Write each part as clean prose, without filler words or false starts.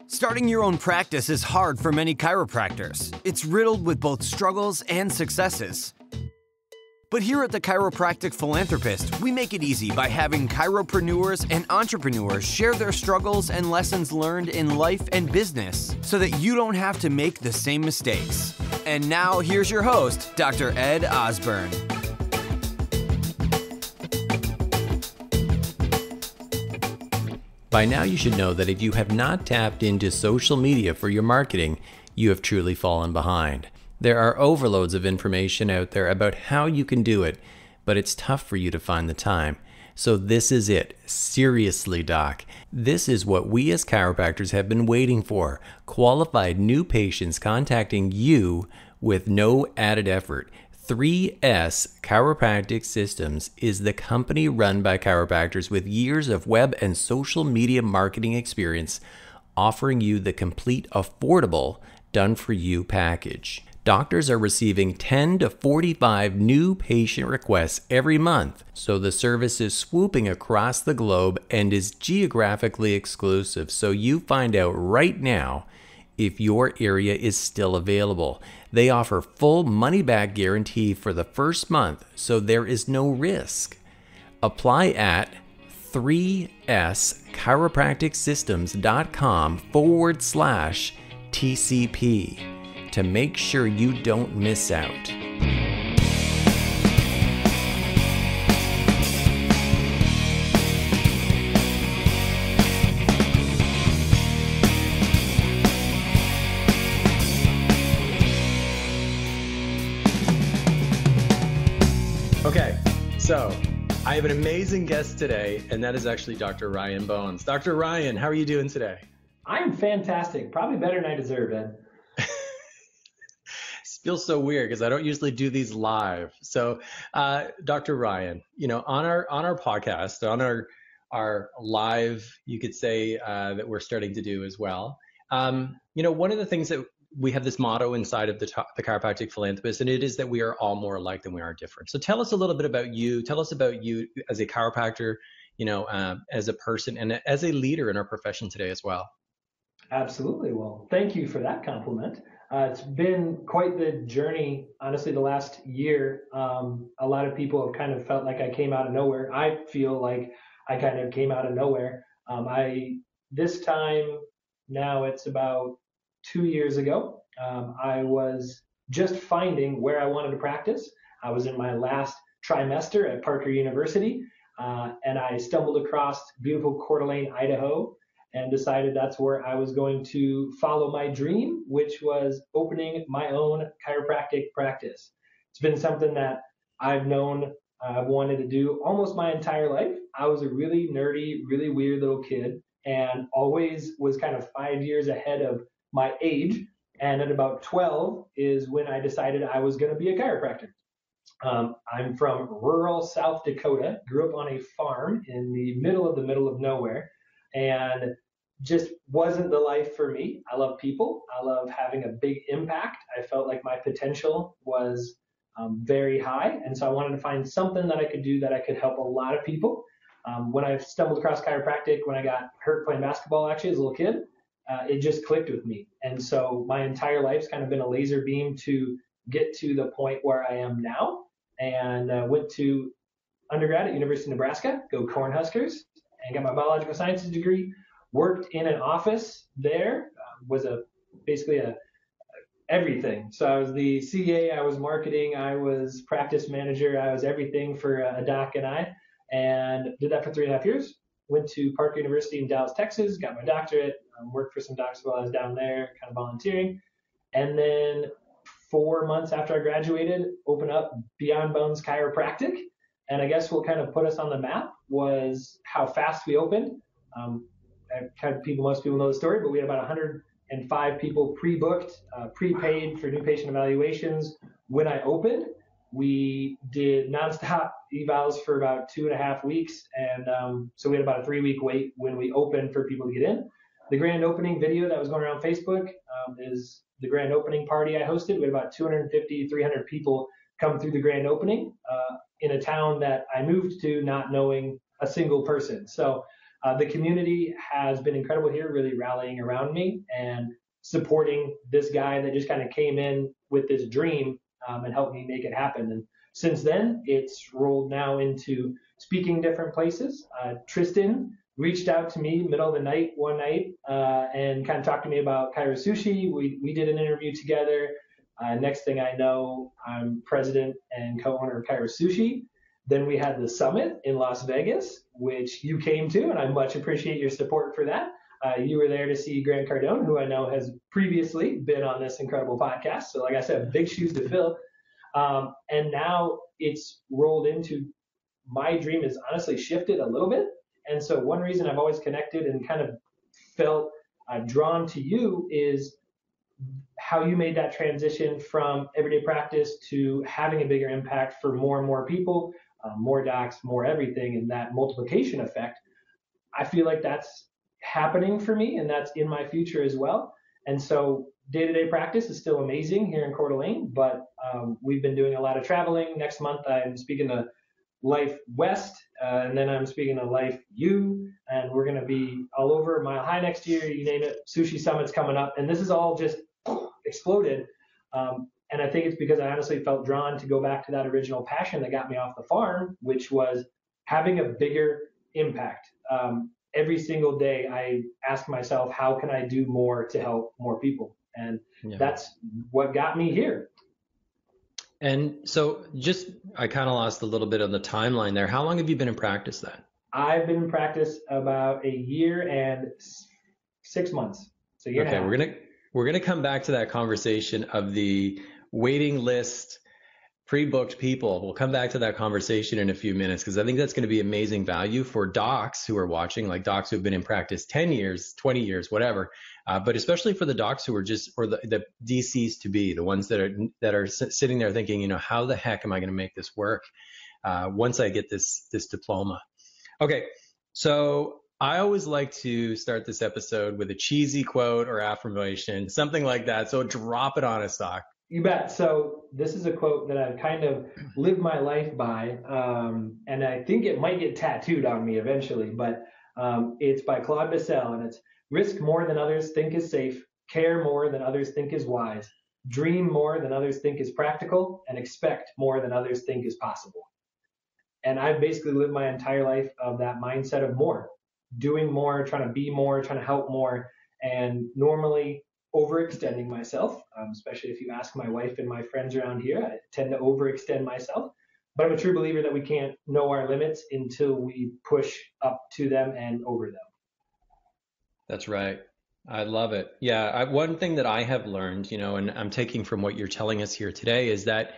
Starting your own practice is hard for many chiropractors. It's riddled with both struggles and successes. But here at the Chiropractic Philanthropist, we make it easy by having chiropreneurs and entrepreneurs share their struggles and lessons learned in life and business so that you don't have to make the same mistakes. And now here's your host, Dr. Ed Osborne. By now you should know that if you have not tapped into social media for your marketing, you have truly fallen behind. There are overloads of information out there about how you can do it, but it's tough for you to find the time. So this is it. Seriously, Doc. This is what we as chiropractors have been waiting for. Qualified new patients contacting you with no added effort. 3S Chiropractic Systems is the company run by chiropractors with years of web and social media marketing experience, offering you the complete, affordable, done-for-you package. Doctors are receiving 10 to 45 new patient requests every month, so the service is swooping across the globe and is geographically exclusive, so you find out right now if your area is still available. They offer full money-back guarantee for the first month, so there is no risk. Apply at 3schiropracticsystems.com/TCP to make sure you don't miss out. Okay, so I have an amazing guest today, and that is actually Dr. Ryan Bones. Dr. Ryan, how are you doing today? I am fantastic. Probably better than I deserve, Ed. It feels so weird because I don't usually do these live. So, Dr. Ryan, on our podcast, on our live, you could say that we're starting to do as well. One of the things that we have this motto inside of the Chiropractic Philanthropist, and it is that we are all more alike than we are different. So tell us a little bit about you. Tell us about you as a chiropractor, as a person and as a leader in our profession today as well. Absolutely. Well, thank you for that compliment. It's been quite the journey, honestly, the last year. A lot of people have kind of felt like I came out of nowhere. I feel like I kind of came out of nowhere. This time now it's about 2 years ago, I was just finding where I wanted to practice. I was in my last trimester at Coeur University, and I stumbled across beautiful Coeur d'Alene, Idaho, and decided that's where I was going to follow my dream, which was opening my own chiropractic practice. It's been something that I've known I've wanted to do almost my entire life. I was a really nerdy, really weird little kid, and always was kind of 5 years ahead of my age, and at about 12 is when I decided I was going to be a chiropractor. I'm from rural South Dakota, grew up on a farm in the middle of nowhere, and just wasn't the life for me. I love people. I love having a big impact. I felt like my potential was very high, and so I wanted to find something that I could do that I could help a lot of people. When I stumbled across chiropractic, when I got hurt playing basketball actually as a little kid, it just clicked with me. And so my entire life's kind of been a laser beam to get to the point where I am now, and went to undergrad at University of Nebraska, go Cornhuskers, and got my biological sciences degree, worked in an office there, was basically everything. So I was the CA, I was marketing, I was practice manager, I was everything for a doc and I, and did that for 3.5 years. Went to Parker University in Dallas, Texas, got my doctorate, worked for some docs while I was down there, kind of volunteering. And then 4 months after I graduated, opened up Beyond Bones Chiropractic. And I guess what kind of put us on the map was how fast we opened. Most people know the story, but we had about 105 people pre-booked, prepaid for new patient evaluations. When I opened, we did nonstop evals for about 2.5 weeks. And so we had about a 3-week wait when we opened for people to get in. The grand opening video that was going around Facebook is the grand opening party I hosted. We had about 250, 300 people come through the grand opening in a town that I moved to not knowing a single person. So The community has been incredible here, really rallying around me and supporting this guy that just kind of came in with this dream and helped me make it happen. And since then, it's rolled now into speaking different places. Tristan reached out to me middle of the night one night and kind of talked to me about ChiroSushi. We did an interview together. Next thing I know, I'm president and co-owner of ChiroSushi. Then we had the summit in Las Vegas, which you came to, and I much appreciate your support for that. You were there to see Grant Cardone, who I know has previously been on this incredible podcast. So like I said, big shoes to fill. And now it's rolled into my dream has honestly shifted a little bit. And so one reason I've always connected and kind of felt drawn to you is how you made that transition from everyday practice to having a bigger impact for more and more people, more docs, more everything, and that multiplication effect. I feel like that's happening for me, and that's in my future as well. And so day-to-day practice is still amazing here in Coeur d'Alene, but we've been doing a lot of traveling. Next month, I'm speaking to Life West, and then I'm speaking to Life U, and we're going to be all over Mile High next year, you name it. Sushi Summit's coming up, and this is all just exploded. And I think it's because I honestly felt drawn to go back to that original passion that got me off the farm, which was having a bigger impact. Every single day I ask myself, how can I do more to help more people? And that's what got me here. And so I kind of lost a little bit on the timeline there. How long have you been in practice then? I've been in practice about a year and 6 months. So okay, we're gonna come back to that conversation of the waiting list, pre-booked people. We'll come back to that conversation in a few minutes because I think that's going to be amazing value for docs who are watching, like docs who have been in practice 10 years, 20 years, whatever. But especially for the docs who are or the DCs to be, the ones that are sitting there thinking, how the heck am I going to make this work once I get this diploma? Okay, so I always like to start this episode with a cheesy quote or affirmation, something like that. So drop it on us, Doc. You bet. So this is a quote that I've kind of lived my life by, and I think it might get tattooed on me eventually, but it's by Claude Bissell, and it's risk more than others think is safe, care more than others think is wise, dream more than others think is practical, and expect more than others think is possible. And I've basically lived my entire life of that mindset of more, doing more, trying to be more, trying to help more, and normally overextending myself, especially if you ask my wife and my friends around here, I tend to overextend myself. But I'm a true believer that we can't know our limits until we push up to them and over them. That's right. I love it. Yeah. One thing that I have learned, and I'm taking from what you're telling us here today is that,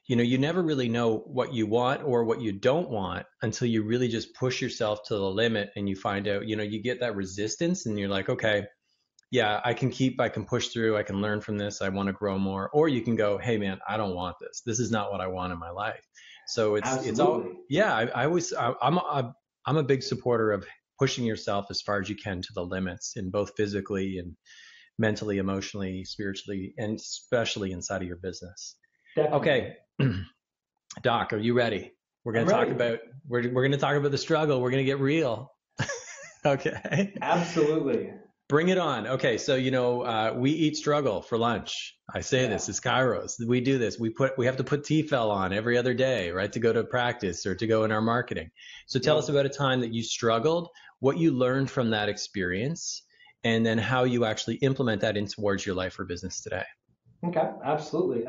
you never really know what you want or what you don't want until you really just push yourself to the limit and you find out, you get that resistance and you're like, okay, yeah, I can push through. I can learn from this. I want to grow more. Or you can go, hey man, I don't want this. This is not what I want in my life. So it's all, yeah, I'm a big supporter of pushing yourself as far as you can to the limits in both physically and mentally, emotionally, spiritually, and especially inside of your business. Definitely. Okay. Doc, are you ready? We're going to talk about the struggle. We're going to get real. Okay. Absolutely. Bring it on. Okay. So, we eat struggle for lunch. I say this is Kairos. We do this. We have to put TFL on every other day, right? To go to practice or to go in our marketing. So tell us about a time that you struggled, what you learned from that experience, and then how you actually implement that in towards your life or business today. Okay. Absolutely.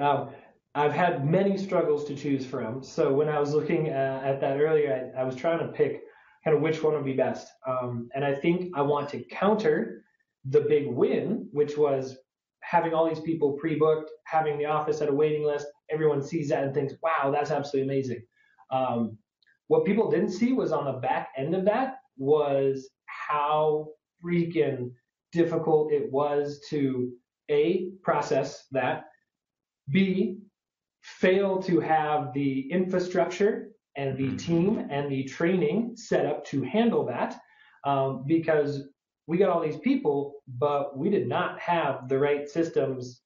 I've had many struggles to choose from. So when I was looking at that earlier, I was trying to pick kind of which one would be best. And I think I want to counter the big win, which was having all these people pre-booked, having the office at a waiting list. Everyone sees that and thinks, wow, that's absolutely amazing. What people didn't see was on the back end of that was how freaking difficult it was to A, process that, B, fail to have the infrastructure and the team and the training set up to handle that, because we got all these people, but we did not have the right systems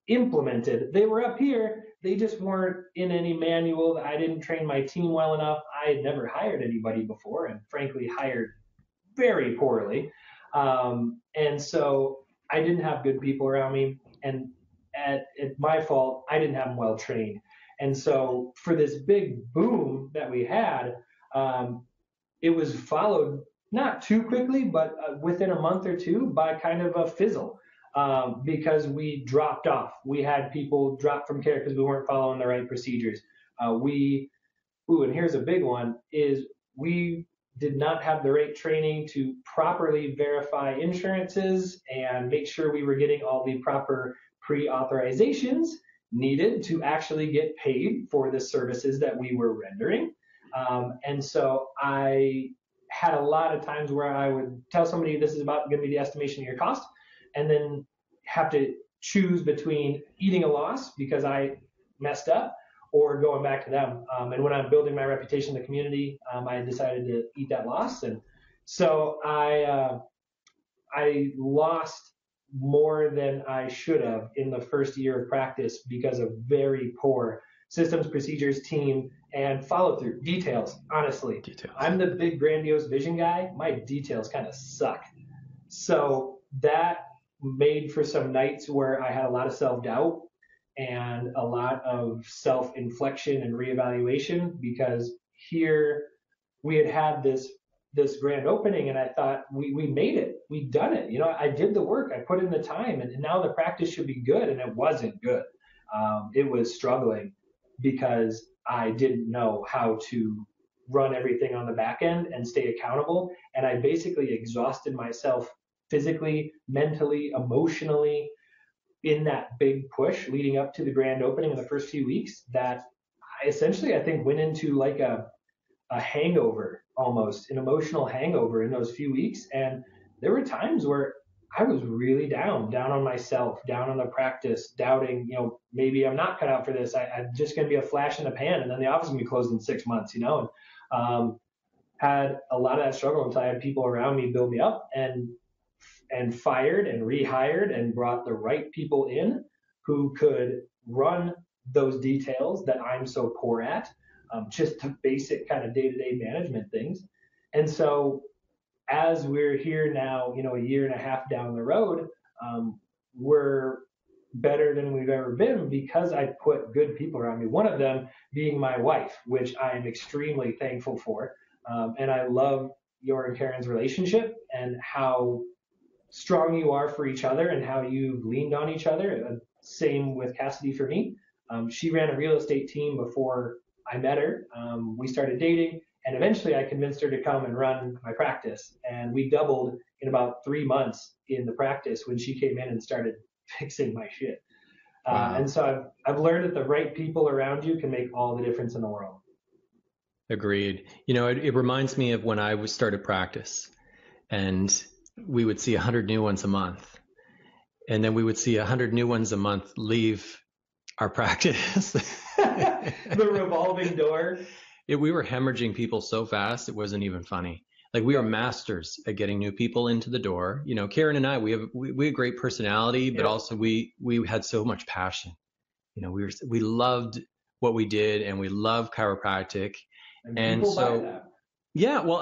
implemented. They were up here. They just weren't in any manual. I didn't train my team well enough. I had never hired anybody before and frankly hired very poorly. And so I didn't have good people around me, and at my fault, I didn't have them well trained. And so for this big boom that we had, it was followed not too quickly, but within a month or two by kind of a fizzle, because we dropped off. We had people drop from care because we weren't following the right procedures. And here's a big one, is we did not have the right training to properly verify insurances and make sure we were getting all the proper pre-authorizations needed to actually get paid for the services that we were rendering. And so I had a lot of times where I would tell somebody this is about going to be the estimation of your cost, and then have to choose between eating a loss because I messed up or going back to them. And when I'm building my reputation in the community, I decided to eat that loss. And so I lost more than I should have in the first year of practice because of very poor systems, procedures, team, and follow through. Details, honestly. I'm the big grandiose vision guy. My details kind of suck. So that made for some nights where I had a lot of self-doubt and a lot of self-inflection and reevaluation, because here we had this grand opening and I thought we made it. We'd done it. You know, I did the work. I put in the time, and now the practice should be good. And it wasn't good. It was struggling because I didn't know how to run everything on the back end and stay accountable. And I basically exhausted myself physically, mentally, emotionally in that big push leading up to the grand opening in the first few weeks, that I think went into like a hangover, almost an emotional hangover in those few weeks. And there were times where I was really down on myself, down on the practice, doubting, maybe I'm not cut out for this. I'm just going to be a flash in the pan, and then the office is going to be closed in 6 months, and had a lot of that struggle until I had people around me build me up and fired and rehired and brought the right people in who could run those details that I'm so poor at, just the basic kind of day-to-day management things. And so as we're here now, a year and a half down the road, we're better than we've ever been because I put good people around me. One of them being my wife, which I am extremely thankful for. And I love your and Karen's relationship and how strong you are for each other and how you've leaned on each other. Same with Cassidy for me. She ran a real estate team before I met her. We started dating, and eventually I convinced her to come and run my practice. And we doubled in about 3 months in the practice when she came in and started fixing my shit. Wow. And so I've learned that the right people around you can make all the difference in the world. Agreed. It reminds me of when I started practice, and we would see 100 new ones a month. And then we would see 100 new ones a month leave our practice. The revolving door. We were hemorrhaging people so fast, it wasn't even funny. Like, we are masters at getting new people into the door. Karen and I, we have great personality, but also we had so much passion. We loved what we did, and we love chiropractic. And so, yeah, well,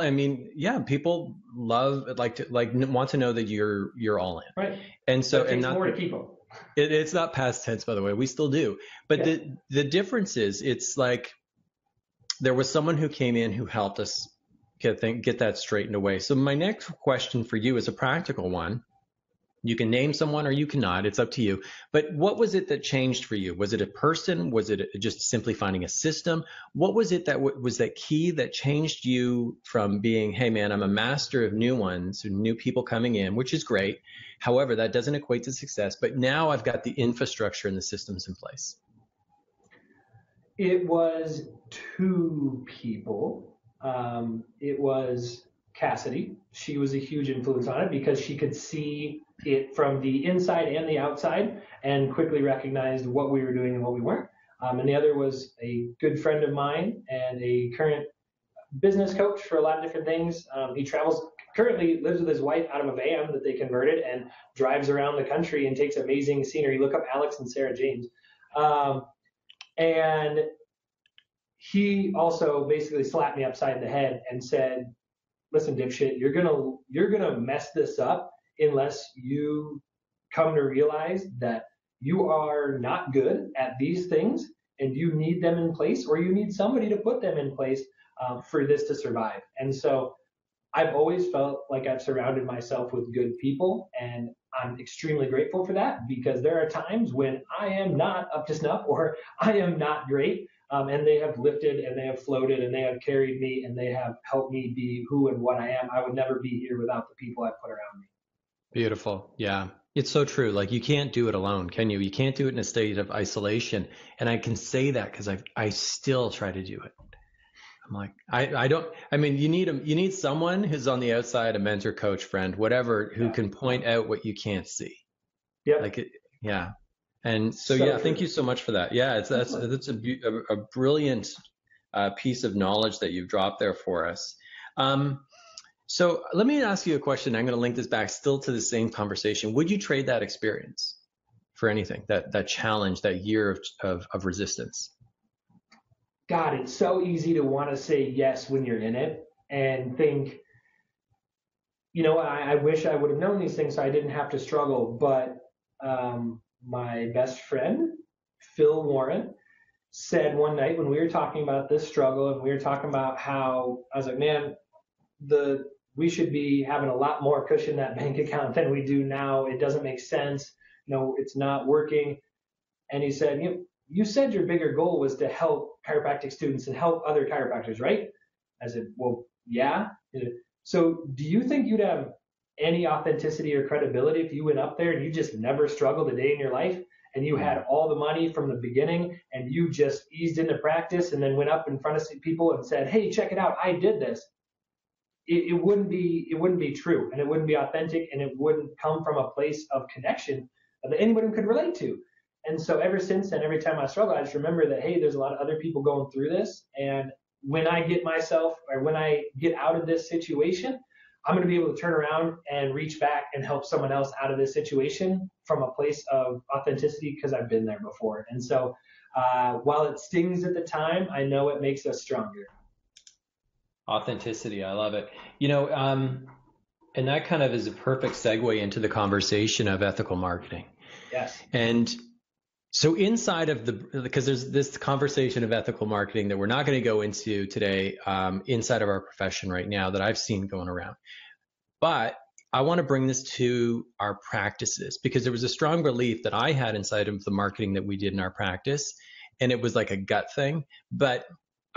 people want to know that you're all in. Right. And so, it takes more to keep them. It's not past tense, by the way. We still do. But the difference is, it's like there was someone who came in who helped us get that straightened away. So my next question for you is a practical one. You can name someone or you cannot. It's up to you. But what was it that changed for you? Was it a person? Was it just simply finding a system? What was it that was that key that changed you from being, hey, man, I'm a master of new ones, new people coming in, which is great. However, that doesn't equate to success. But now I've got the infrastructure and the systems in place. It was 2 people. It was Cassidy. She was a huge influence on it because she could see it from the inside and the outside and quickly recognized what we were doing and what we weren't. And the other was a good friend of mine and a current business coach for a lot of different things. He currently lives with his wife out of a van that they converted and drives around the country and takes amazing scenery. Look up Alex and Sarah James. And he also basically slapped me upside the head and said, listen, dipshit, you're gonna mess this up unless you come to realize that you are not good at these things and you need them in place, or you need somebody to put them in place for this to survive. And so I've always felt like I've surrounded myself with good people, and I'm extremely grateful for that, because there are times when I am not up to snuff or I am not great, and they have lifted and they have floated and they have carried me and they have helped me be who and what I am. I would never be here without the people I've put around me. Beautiful. Yeah. It's so true. Like, you can't do it alone, can you? You can't do it in a state of isolation. And I can say that because I still try to do it. I'm like, you need someone who's on the outside, a mentor, coach, friend, whatever, who can point out what you can't see. Yeah. Yeah. And so yeah, thank you so much for that. Yeah. That's a brilliant piece of knowledge that you've dropped there for us. So let me ask you a question. I'm going to link this back still to the same conversation. Would you trade that experience for anything, that challenge, that year of resistance? God, it's so easy to want to say yes when you're in it and think, I wish I would have known these things so I didn't have to struggle. But my best friend, Phil Warren, said one night when we were talking about this struggle and we were talking about how, I was like, man, we should be having a lot more cushion in that bank account than we do now. It doesn't make sense. It's not working. And he said, you said your bigger goal was to help chiropractic students and help other chiropractors, right? I said, well, yeah. So do you think you'd have any authenticity or credibility if you went up there and you just never struggled a day in your life and you had all the money from the beginning and you just eased into practice and then went up in front of people and said, hey, check it out, I did this? It wouldn't be true, and it wouldn't be authentic, and it wouldn't come from a place of connection that anybody could relate to. And so ever since then, every time I struggle, I just remember that, hey, there's a lot of other people going through this. And when I get out of this situation, I'm going to be able to turn around and reach back and help someone else out of this situation from a place of authenticity, because I've been there before. And so while it stings at the time, I know it makes us stronger. Authenticity. I love it. And that kind of is a perfect segue into the conversation of ethical marketing. Yes. And so inside of because there's this conversation of ethical marketing that we're not going to go into today, inside of our profession right now, that I've seen going around. But I want to bring this to our practices, because there was a strong belief that I had inside of the marketing that we did in our practice. And it was like a gut thing. But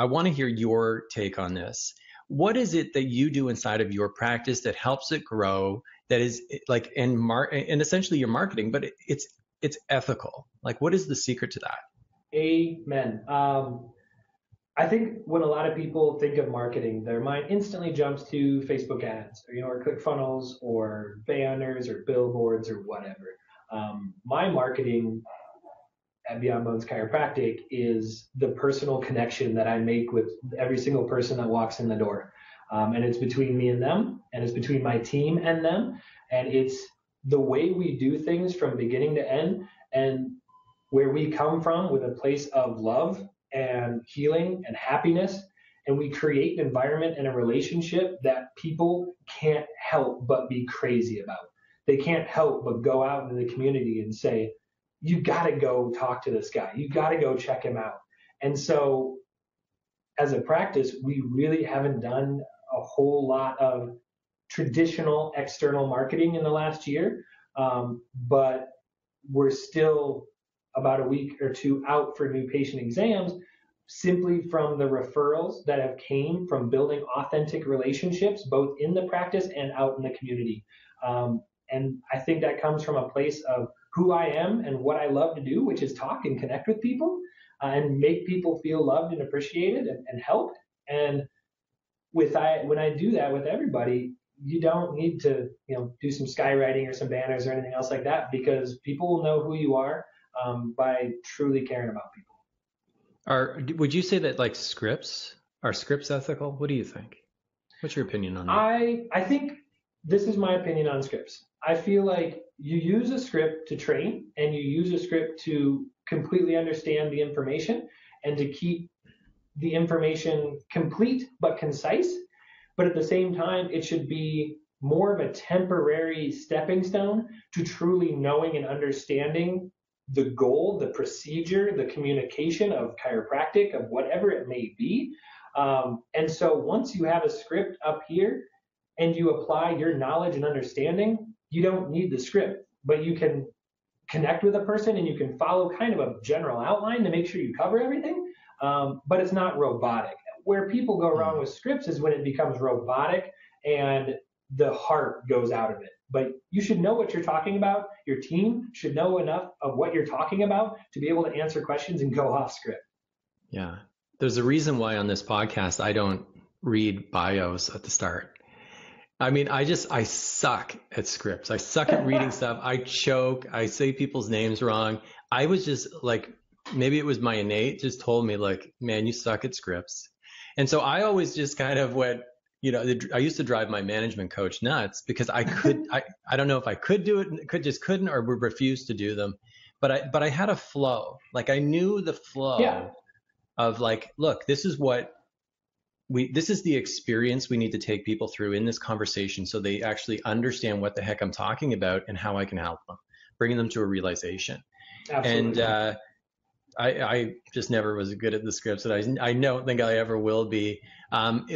I want to hear your take on this. What is it that you do inside of your practice that helps it grow, that is like and essentially your marketing, but it's ethical? Like, what is the secret to that? Amen. I think when a lot of people think of marketing, their mind instantly jumps to Facebook ads, or ClickFunnels, or banners, or billboards, or whatever. My marketing at Beyond Bones Chiropractic is the personal connection that I make with every single person that walks in the door. And it's between me and them, and it's between my team and them. And it's the way we do things from beginning to end, and where we come from with a place of love and healing and happiness. And we create an environment and a relationship that people can't help but be crazy about. They can't help but go out into the community and say, you got to go talk to this guy. You got to go check him out. And so as a practice, we really haven't done a whole lot of traditional external marketing in the last year. But we're still about a week or two out for new patient exams, simply from the referrals that have came from building authentic relationships, both in the practice and out in the community. And I think that comes from a place of who I am and what I love to do, which is talk and connect with people and make people feel loved and appreciated and helped. And when I do that with everybody, you don't need to do some skywriting or some banners or anything else like that, because people will know who you are by truly caring about people. Would you say that are scripts ethical? What do you think? What's your opinion on that? I think this is my opinion on scripts. I feel like you use a script to train, and you use a script to completely understand the information and to keep the information complete but concise. but at the same time, it should be more of a temporary stepping stone to truly knowing and understanding the goal, the procedure, the communication of chiropractic, of whatever it may be. And so once you have a script up here and you apply your knowledge and understanding, you don't need the script, but you can connect with a person and you can follow kind of a general outline to make sure you cover everything. But it's not robotic. Where people go wrong with scripts is when it becomes robotic and the heart goes out of it. But you should know what you're talking about. Your team should know enough of what you're talking about to be able to answer questions and go off script. Yeah. There's a reason why on this podcast, I don't read bios at the start. I mean, I suck at scripts. I suck at reading stuff. I choke. I say people's names wrong. I was just like, maybe it was my innate just told me like, man, you suck at scripts. And so I always just kind of went, you know, I used to drive my management coach nuts because I don't know if I could do it, couldn't, or would refuse to do them. But I had a flow. Like I knew the flow of like, look, this is the experience we need to take people through in this conversation so they actually understand what the heck I'm talking about and how I can help them, bringing them to a realization. Absolutely. And I just never was good at the scripts, and I don't think I ever will be.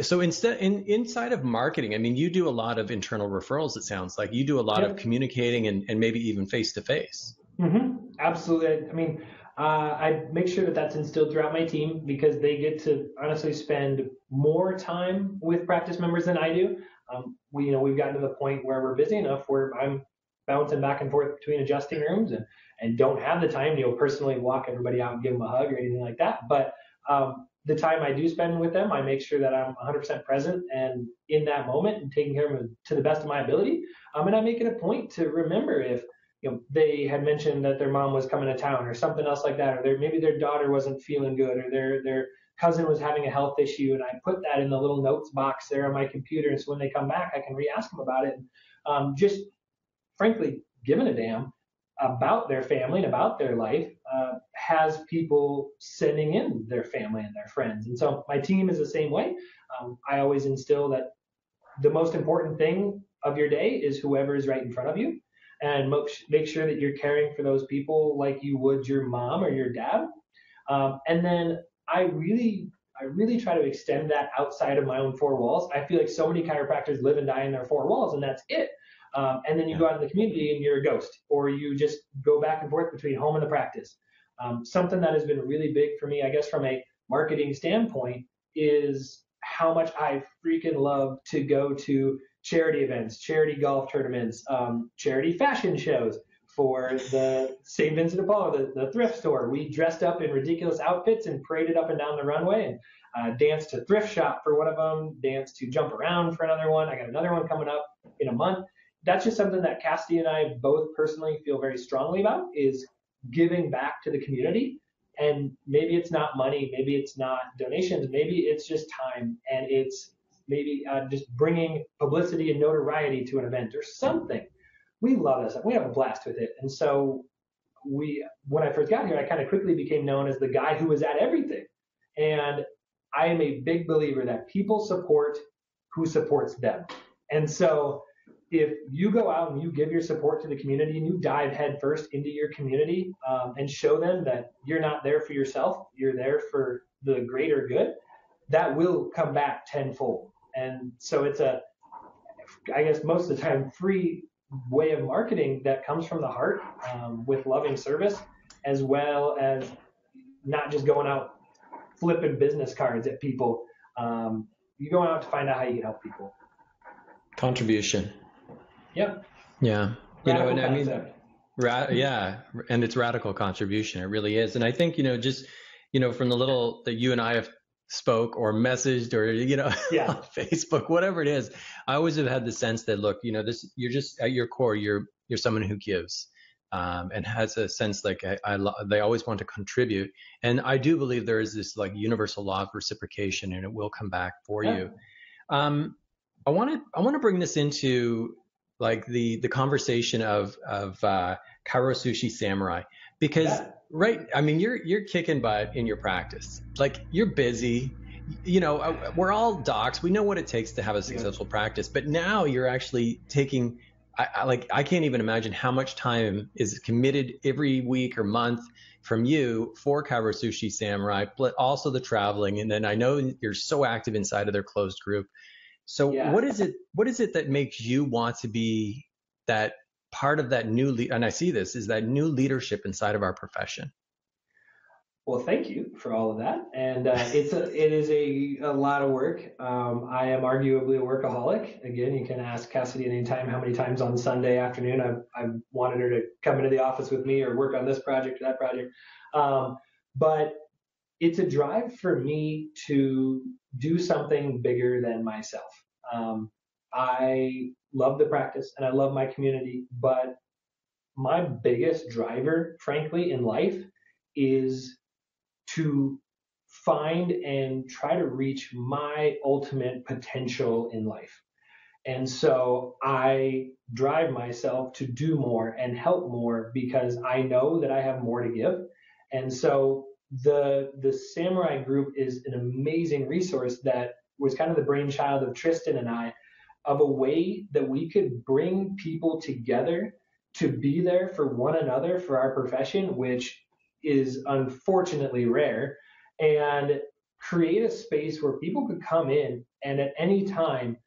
So inside of marketing, I mean, you do a lot of internal referrals. It sounds like you do a lot of communicating and maybe even face to face. Absolutely. I mean, I make sure that that's instilled throughout my team because they get to honestly spend more time with practice members than I do. We've gotten to the point where we're busy enough where I'm bouncing back and forth between adjusting rooms and don't have the time to personally walk everybody out and give them a hug or anything like that. But the time I do spend with them, I make sure that I'm 100% present and in that moment and taking care of them to the best of my ability. And I make it a point to remember if they had mentioned that their mom was coming to town or something else like that, or maybe their daughter wasn't feeling good, or their cousin was having a health issue, and I put that in the little notes box there on my computer, and so when they come back, I can re-ask them about it. Just frankly, giving a damn about their family and about their life has people sending in their family and their friends. And so my team is the same way. I always instill that the most important thing of your day is whoever is right in front of you, and make sure that you're caring for those people like you would your mom or your dad. And then I really try to extend that outside of my own four walls. I feel like so many chiropractors live and die in their four walls, and that's it. And then you go out in the community and you're a ghost, or you just go back and forth between home and the practice. Something that has been really big for me, I guess, from a marketing standpoint, is how much I freaking love to go to charity events, charity golf tournaments, charity fashion shows for the St. Vincent de Paul, the thrift store. We dressed up in ridiculous outfits and paraded up and down the runway and danced to thrift shop for one of them, danced to jump around for another one. I got another one coming up in a month. That's just something that Cassidy and I both personally feel very strongly about, is giving back to the community. And maybe it's not money, maybe it's not donations, maybe it's just time, and it's maybe just bringing publicity and notoriety to an event or something. We love this. We have a blast with it. And so when I first got here, I kind of quickly became known as the guy who was at everything. And I am a big believer that people support who supports them. And so if you go out and you give your support to the community and you dive headfirst into your community and show them that you're not there for yourself, you're there for the greater good, that will come back tenfold. And so it's I guess most of the time, free way of marketing that comes from the heart with loving service, as well as not just going out flipping business cards at people. You go out to find out how you can help people. Contribution. Yep. Yeah. Radical and concept. I mean, and it's radical contribution. It really is. And I think, just, from the little that you and I have spoke or messaged or, on Facebook, whatever it is, I always have had the sense that, look, you're just at your core, you're someone who gives, and has a sense like they always want to contribute. And I do believe there is this like universal law of reciprocation, and it will come back for you. I want to bring this into like the conversation of ChiroSushi Samurai, because right, I mean, you're kicking butt in your practice. Like, you're busy, we're all docs. We know what it takes to have a successful practice, but now you're actually taking, I can't even imagine how much time is committed every week or month from you for ChiroSushi Samurai, but also the traveling. And then I know you're so active inside of their closed group. So what is it that makes you want to be that part of that and I see this is that new leadership inside of our profession? Well, thank you for all of that. And it is a lot of work. I am arguably a workaholic. Again, you can ask Cassidy anytime how many times on Sunday afternoon I've wanted her to come into the office with me or work on this project or that project. But it's a drive for me to do something bigger than myself. I love the practice and I love my community, but my biggest driver, frankly, in life is to find and try to reach my ultimate potential in life. And so I drive myself to do more and help more because I know that I have more to give. And so the Samurai group is an amazing resource that was kind of the brainchild of Tristan and I, of a way that we could bring people together to be there for one another for our profession, which is unfortunately rare, and create a space where people could come in and at any time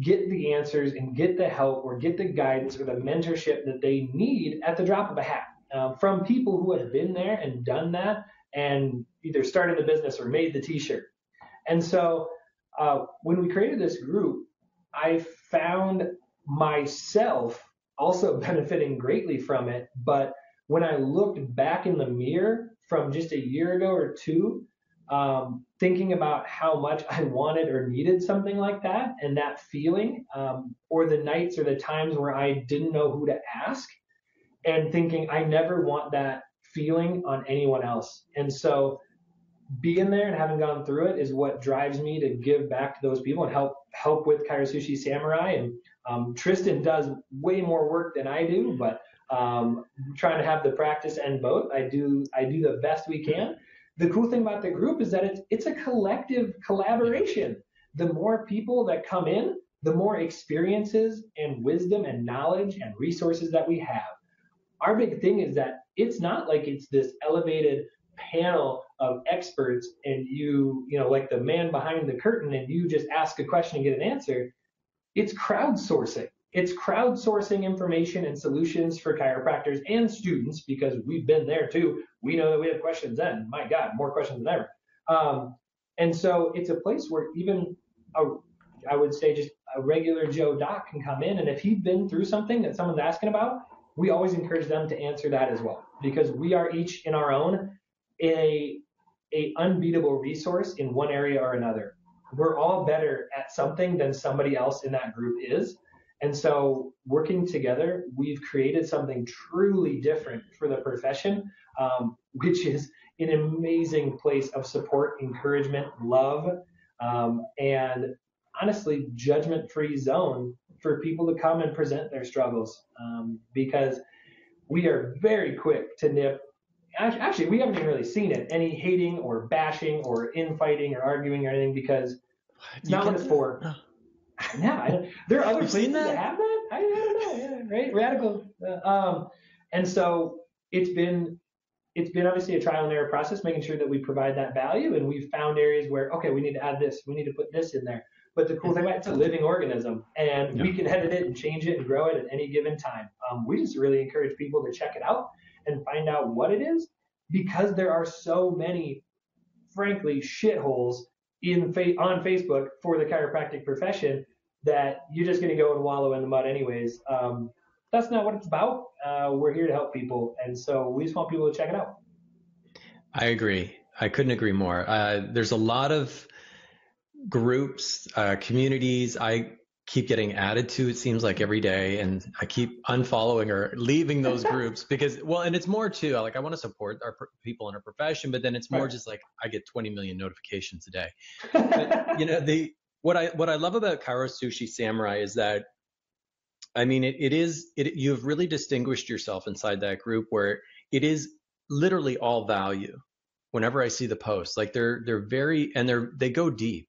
get the answers and get the help or get the guidance or the mentorship that they need at the drop of a hat from people who have been there and done that and either started the business or made the t-shirt. And so when we created this group, I found myself also benefiting greatly from it. But when I looked back in the mirror from just a year ago or two, thinking about how much I wanted or needed something like that and that feeling, or the nights or the times where I didn't know who to ask, and thinking I never want that feeling on anyone else. And so being there and having gone through it is what drives me to give back to those people and help with ChiroSushi Samurai. And Tristan does way more work than I do, but trying to have the practice and both. I do the best we can. The cool thing about the group is that it's a collective collaboration. The more people that come in, the more experiences and wisdom and knowledge and resources that we have. Our big thing is that it's not like it's this elevated panel of experts and you like the man behind the curtain and you just ask a question and get an answer. It's crowdsourcing. It's crowdsourcing information and solutions for chiropractors and students, because we've been there too. We know that we have questions then. My God, more questions than ever. And so it's a place where even I would say just a regular Joe Doc can come in, and if he's been through something that someone's asking about, we always encourage them to answer that as well, because we are each in our own a unbeatable resource in one area or another. We're all better at something than somebody else in that group is. And so working together, we've created something truly different for the profession, which is an amazing place of support, encouragement, love, and honestly, judgment-free zone for people to come and present their struggles, because we are very quick to nip. Actually, we haven't even really seen it, any hating or bashing or infighting or arguing or anything, because it's not what it's for. Yeah, there are other places that have that. I don't know, yeah, right? Radical. And so it's been obviously a trial and error process, making sure that we provide that value, and we've found areas where, okay, we need to add this, we need to put this in there. But the cool thing about it's a living organism, and we can edit it and change it and grow it at any given time. We just really encourage people to check it out and find out what it is, because there are so many, frankly, shitholes on Facebook for the chiropractic profession that you're just going to go and wallow in the mud anyways. That's not what it's about. We're here to help people, and so we just want people to check it out. I agree. I couldn't agree more. There's a lot of groups, communities I keep getting added to, it seems like every day, and I keep unfollowing or leaving those groups because, well, and it's more too, like I want to support our people in our profession, but then it's more just like I get 20 million notifications a day. But, what I love about ChiroSushi Samurai is that, I mean, you have really distinguished yourself inside that group where it is literally all value. whenever I see the posts. Like they're very, and they go deep.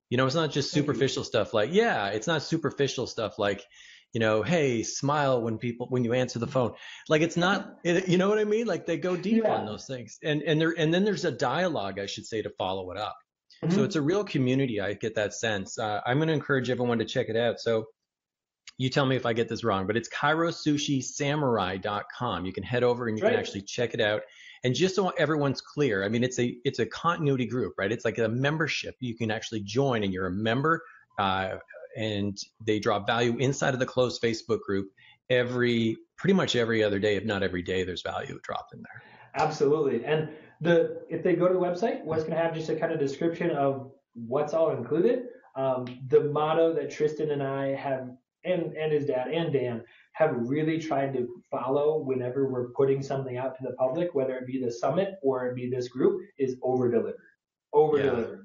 You know, it's not just superficial stuff like, yeah, it's not superficial stuff like, you know, hey, smile when you answer the phone. Like it's not, you know what I mean? Like they go deep on those things. And then there's a dialogue, I should say, to follow it up. Mm-hmm. So it's a real community. I get that sense. I'm going to encourage everyone to check it out. So you tell me if I get this wrong, but it's ChiroSushiSamurai.com. You can head over and you can actually check it out. And just so everyone's clear, I mean, it's a continuity group, right? It's like a membership. You can actually join and you're a member, and they drop value inside of the closed Facebook group pretty much every other day, if not every day, there's value dropped in there. Absolutely. And if they go to the website, what's going to have just a kind of description of what's all included. The motto that Tristan and I have, and his dad and Dan have really tried to follow whenever we're putting something out to the public, whether it be the summit or it be this group, is over deliver.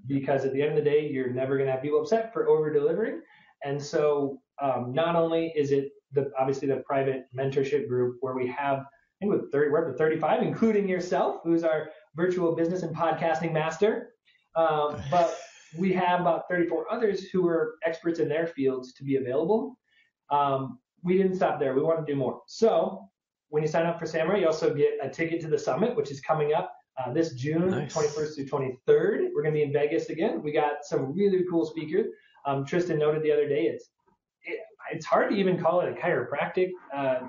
Because at the end of the day, you're never going to have people upset for over delivering. And so not only is it obviously the private mentorship group where we have, I think we're up to 35, including yourself, who's our virtual business and podcasting master. But we have about 34 others who are experts in their fields to be available. We didn't stop there. We want to do more. So when you sign up for Samurai, you also get a ticket to the summit, which is coming up this June 21st through 23rd. We're going to be in Vegas again. We got some really cool speakers. Tristan noted the other day, it's hard to even call it a chiropractic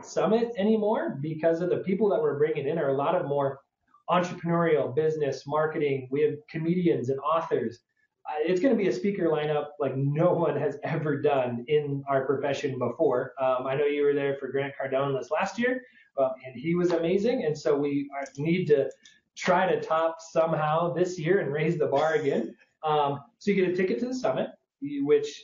summit anymore because of the people that we're bringing in are a lot of more entrepreneurial, business, marketing. We have comedians and authors. It's going to be a speaker lineup like no one has ever done in our profession before. I know you were there for Grant Cardone this last year, and he was amazing. And so we need to try to top somehow this year and raise the bar again. So you get a ticket to the summit, which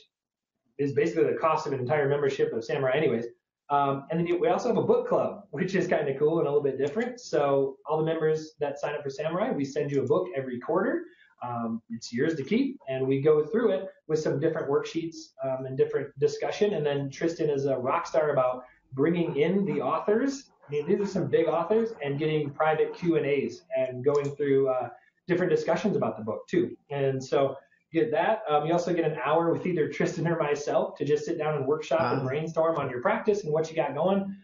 is basically the cost of an entire membership of Samurai anyways. And then we also have a book club, which is kind of cool and a little bit different. So all the members that sign up for Samurai, we send you a book every quarter. It's yours to keep, and we go through it with some different worksheets and different discussion. And then Tristan is a rock star about bringing in the authors. I mean, these are some big authors, and getting private Q&As and going through different discussions about the book too. And so you get that. You also get an hour with either Tristan or myself to just sit down and workshop and brainstorm on your practice and what you got going,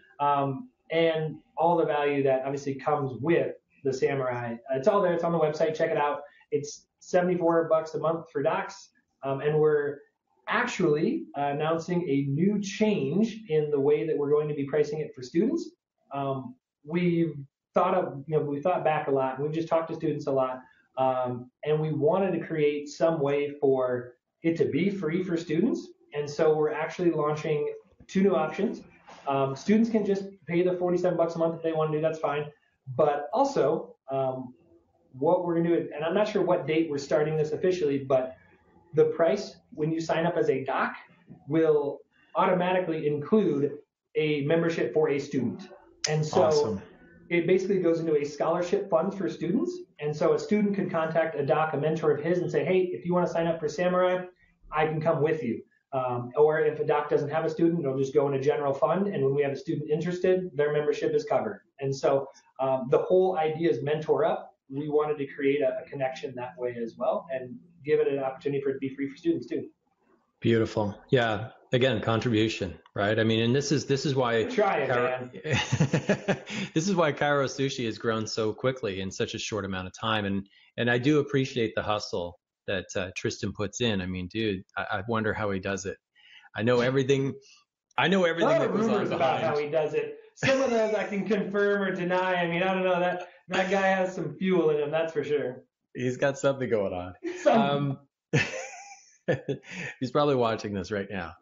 and all the value that obviously comes with the Samurai. It's all there. It's on the website. Check it out. It's $74 a month for docs, and we're actually announcing a new change in the way that we're going to be pricing it for students. We've thought back a lot, and we've just talked to students a lot, and we wanted to create some way for it to be free for students. And so we're actually launching two new options. Students can just pay the $47 a month if they want to do, that's fine. But also, what we're going to do, and I'm not sure what date we're starting this officially, but the price when you sign up as a doc will automatically include a membership for a student. And so it basically goes into a scholarship fund for students. And so a student could contact a doc, a mentor of his, and say, hey, if you want to sign up for Samurai, I can come with you. Or if a doc doesn't have a student, it'll just go in a general fund. And when we have a student interested, their membership is covered. And so the whole idea is mentor up. We wanted to create a connection that way as well, and give it an opportunity for it to be free for students too. Beautiful. Yeah. Again, contribution, right? I mean, and this is why man. This is why ChiroSushi has grown so quickly in such a short amount of time. And I do appreciate the hustle that Tristan puts in. I mean, dude, I wonder how he does it. I know everything that goes on behind. About how he does it. Some of those I can confirm or deny. I mean, I don't know, that guy has some fuel in him, that's for sure. He's got something going on. He's probably watching this right now.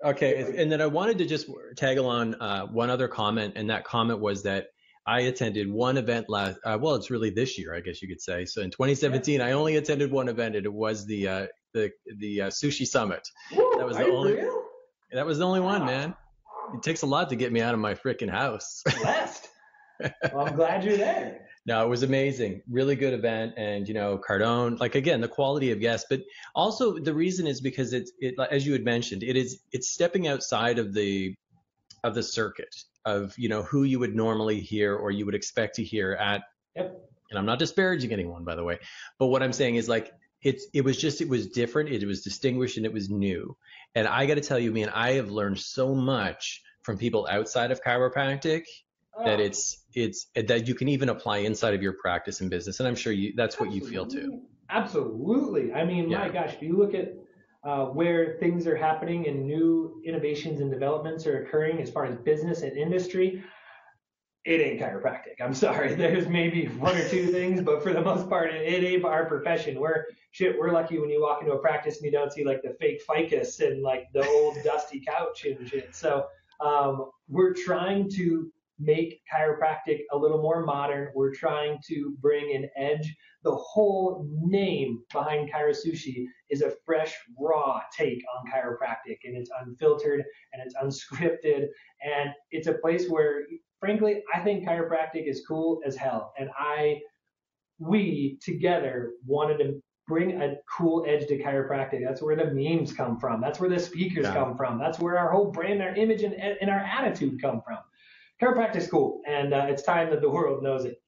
Okay, and then I wanted to just tag along one other comment, and that comment was that I attended one event it's really this year, I guess you could say. So in 2017, I only attended one event, and it was the Sushi Summit. Ooh, that was the only one, man. It takes a lot to get me out of my freaking house. Blessed. Well, I'm glad you're there. No, it was amazing. Really good event. And, Cardone, like, again, the quality of guests, but also the reason is because it, as you had mentioned, it's stepping outside of the circuit of, who you would normally hear or you would expect to hear at and I'm not disparaging anyone, by the way, but what I'm saying is like, it was different. It was distinguished and it was new. And I got to tell you, man, I have learned so much from people outside of chiropractic that it's that you can even apply inside of your practice and business. And I'm sure that's what you feel too. Absolutely. I mean, my gosh, if you look at where things are happening and new innovations and developments are occurring as far as business and industry, it ain't chiropractic. I'm sorry. There's maybe one or two things, but for the most part, it ain't our profession. We're lucky when you walk into a practice and you don't see like the fake ficus and like the old dusty couch and shit. So we're trying to make chiropractic a little more modern. We're trying to bring an edge. The whole name behind ChiroSushi is a fresh, raw take on chiropractic, and it's unfiltered and it's unscripted, and it's a place where, frankly, I think chiropractic is cool as hell. And we together wanted to bring a cool edge to chiropractic. That's where the memes come from. That's where the speakers come from. That's where our whole brand, our image, and our attitude come from. Chiropractic's cool, and it's time that the world knows it.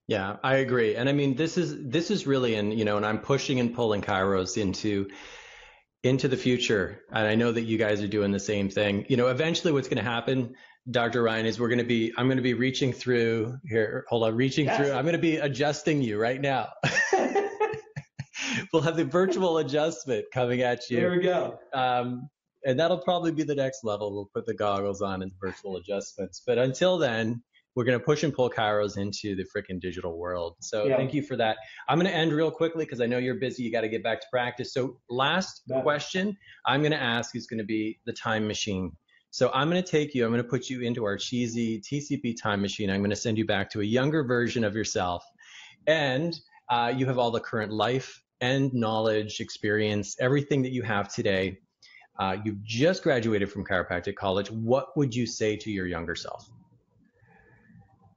Yeah, I agree. And I mean, this is really, and I'm pushing and pulling Kairos into the future. And I know that you guys are doing the same thing. Eventually what's going to happen, Dr. Ryan, is I'm going to be reaching through here. Hold on, reaching through. I'm going to be adjusting you right now. We'll have the virtual adjustment coming at you. There we go. And that'll probably be the next level. We'll put the goggles on and the virtual adjustments. But until then, we're going to push and pull Kairos into the freaking digital world. So thank you for that. I'm going to end real quickly because I know you're busy. You got to get back to practice. So last question I'm going to ask is going to be the time machine. So I'm going to put you into our cheesy TCP time machine. I'm going to send you back to a younger version of yourself. And you have all the current life and knowledge, experience, everything that you have today. You've just graduated from chiropractic college. What would you say to your younger self?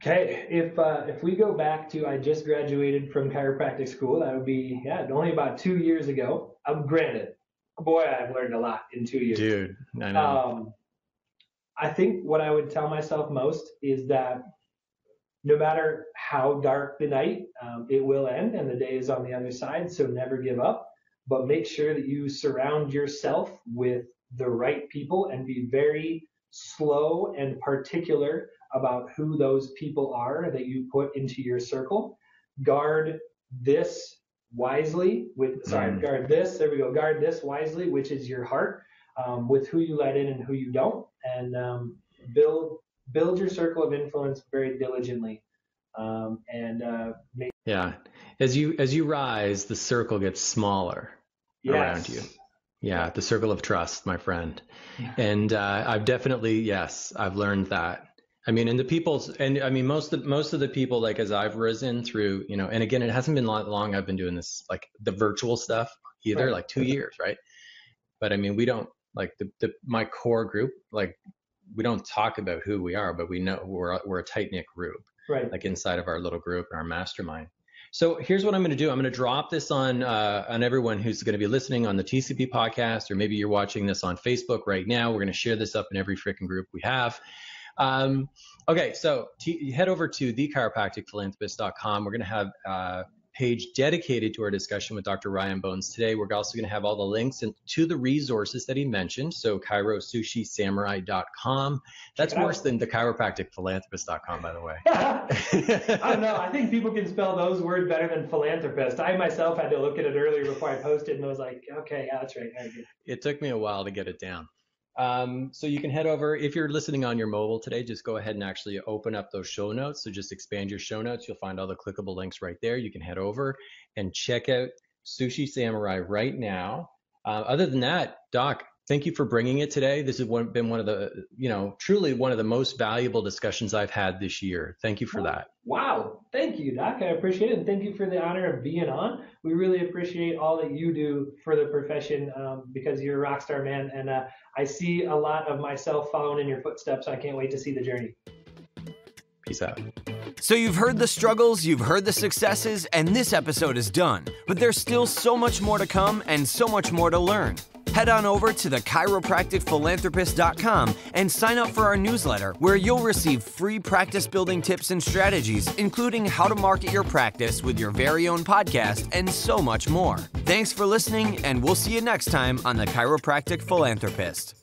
Okay, if we go back to I just graduated from chiropractic school, that would be only about 2 years ago. Granted, boy, I've learned a lot in 2 years. Dude, I know. I think what I would tell myself most is that no matter how dark the night, it will end and the day is on the other side. So never give up, but make sure that you surround yourself with the right people and be very slow and particular about who those people are that you put into your circle. Guard this wisely guard this wisely, which is your heart, with who you let in and who you don't, and build your circle of influence very diligently. As you rise, the circle gets smaller around you. Yeah, the circle of trust, my friend. Yeah. And I've definitely, I've learned that. I mean, most of the people, like as I've risen through, and again, it hasn't been long I've been doing this, like the virtual stuff either, like 2 years, right? But I mean, we don't like my core group, like we don't talk about who we are, but we know we're a tight knit group, right? Like inside of our little group and our mastermind. So here's what I'm going to do. I'm going to drop this on everyone who's going to be listening on the TCP podcast, or maybe you're watching this on Facebook right now. We're going to share this up in every freaking group we have. Okay, so head over to thechiropracticphilanthropist.com. We're going to have a page dedicated to our discussion with Dr. Ryan Bones today. We're also going to have all the links to the resources that he mentioned. So ChiroSushi, Samurai.com. That's worse than the chiropracticphilanthropist.com, by the way. I don't know. I think people can spell those words better than philanthropist. I myself had to look at it earlier before I posted, and I was like, okay, yeah, that's right. It took me a while to get it down. So you can head over, if you're listening on your mobile today, just go ahead and actually open up those show notes. So just expand your show notes. You'll find all the clickable links right there. You can head over and check out Sushi Samurai right now. Other than that, Doc, thank you for bringing it today. This has been one of the, truly one of the most valuable discussions I've had this year. Thank you for that. Wow. Thank you, Doc. I appreciate it. And thank you for the honor of being on. We really appreciate all that you do for the profession, because you're a rock star, man. And I see a lot of myself following in your footsteps. I can't wait to see the journey. Peace out. So you've heard the struggles, you've heard the successes, and this episode is done. But there's still so much more to come and so much more to learn. Head on over to the chiropracticphilanthropist.com and sign up for our newsletter, where you'll receive free practice building tips and strategies, including how to market your practice with your very own podcast and so much more. Thanks for listening, and we'll see you next time on the Chiropractic Philanthropist.